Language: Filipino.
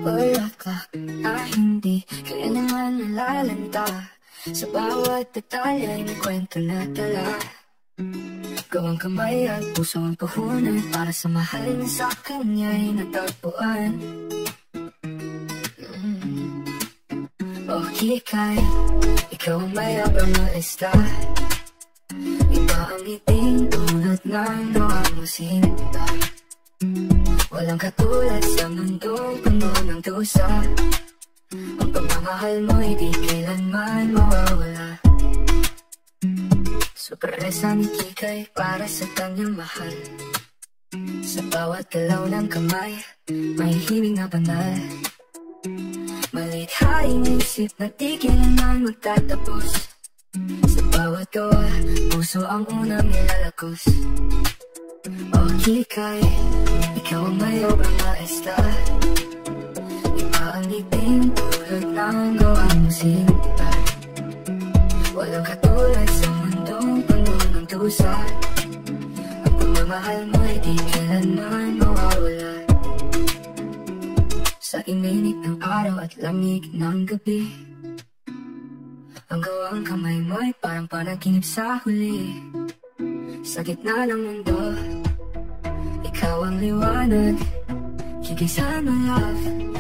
bulaklak na hindi kailangan nalalanta. Sa bawat detalye ay may kwento na dala. Gawang kamay at puso ang puhunan para sa mahal na sa kanya'y natagpuan. O hikay, ikaw ang mayabang na esta. Iba ang ngiting tulad ng luha mo sinta. Walang katulad sa mundong puno ng dusa. Ang pagmamahal mo'y di kailanman mawawala. Sorpresa ni Kikay para sa kanyang mahal. Sa bawat galaw ng kamay, may himig na banal. Malikhaing isip na di kailanman magtatapos. Sa bawat gawa, puso ang unang nilalakos. O Kikay, ikaw ang mayabang na esta. Iba ang ngiting tulad ng gawa mo sinta. Walang katulad sa mundong puno ng dusa. Ang pagmamahal mo'y di kailanman mawawala. Sa iminig ng araw at lamig ng gabi, ang gawang kamay mo'y parang panaginip sa huli. Sa gitna ng mundo, ikaw ang liwanag. Kikay sa my love.